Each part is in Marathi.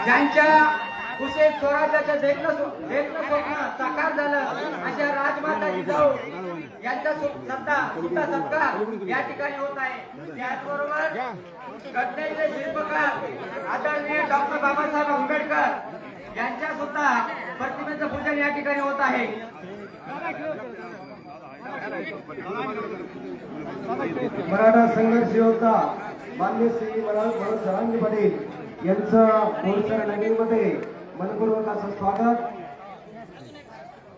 ज्यांच्या कुशेत स्वराज्याचं देखणं स्वप्न साकार झालं अशा राजमाता जिजाऊ यांचा सुद्धा सत्कार या ठिकाणी होत आहे। त्याचबरोबर घटनेचे शिल्पकार आदरणीय डॉक्टर बाबासाहेब आंबेडकर यांच्या सुद्धा प्रतिमेचं पूजन या ठिकाणी होत आहे। मराठा संघर्ष योद्धा मान्य श्री मनोज जरांगे पाटील यांचं बोरसर नगरीमध्ये मनपूर्वक असं स्वागत।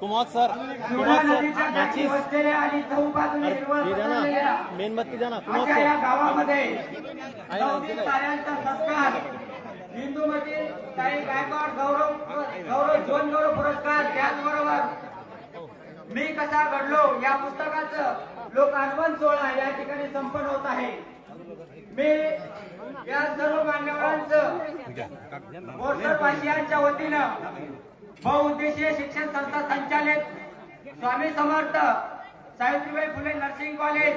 कुमार सर आणि चौपातून मेणबत्ती द्या ना अशा या गावामध्ये ताऱ्यांचा सत्कार हिंदूमती ताई गायकवाड जीवन गौरव पुरस्कार त्याचबरोबर मी कसा घडलो या पुस्तकाचं लोकार्पण सोहळा या ठिकाणी संपन्न होत आहे। मी या सर्व मान्यवरांचं बोरसरवासियांच्या वतीनं बहुउद्देशीय शिक्षण संस्था संचालित स्वामी समर्थ सावित्रीबाई फुले नर्सिंग कॉलेज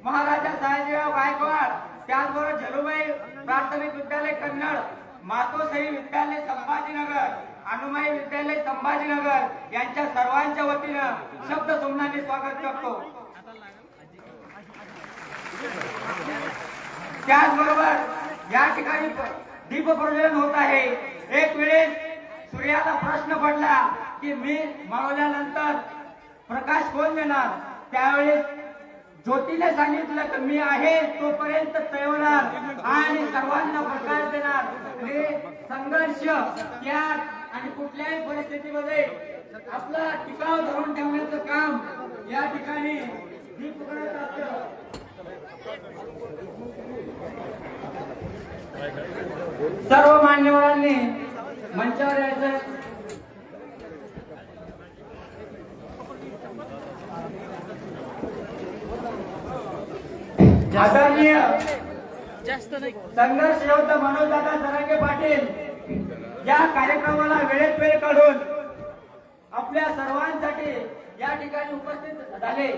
महाराजा सयाजीराव गायकवाड त्याचबरोबर झलुबाई प्राथमिक विद्यालय कन्नड मातोश्री विद्यालय संभाजीनगर अनुमाई विद्यालय संभाजीनगर यांच्या सर्वांच्या वतीनं शब्द सुमनाने स्वागत करतो। त्याचबरोबर या ठिकाणी दीप प्रज्वलन होत आहे। एक वेळेस सूर्याला प्रश्न पडला की मी मावल्यानंतर प्रकाश कोण देणार, त्यावेळेस ज्योतीने सांगितलं की मी आहे तोपर्यंत तळवणार आणि सर्वांना प्रकाश देणार। हे संघर्ष त्याग आणि कुठल्याही परिस्थितीमध्ये आपला टिकाव धरून ठेवण्याचं काम या ठिकाणी दीप करत असतं। सर्व मान्यवरांनी मंचावर यायचं। आदरणीय संघर्ष योद्धा मनोजदादा जरांगे पाटील या कार्यक्रमाला वेळेत वेळ काढून आपल्या सर्वांसाठी या ठिकाणी उपस्थित झाले।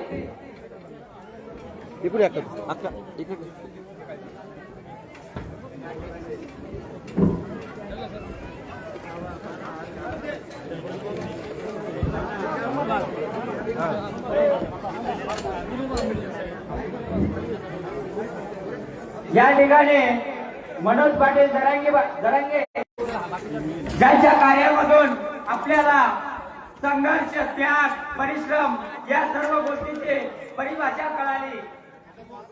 या ठिकाणी मनोज पाटील जरांगे ज्यांच्या कार्यामधून आपल्याला संघर्ष त्याग परिश्रम या सर्व गोष्टींची परिभाषा कळाली।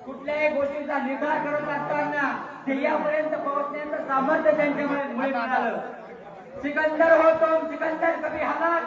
कुठल्याही गोष्टीचा निर्धार करत असताना ध्येयापर्यंत पोहोचण्याचं सामर्थ्य त्यांच्यामुळे मिळालं। सिकंदर हो तुम सिकंदर कभी हालात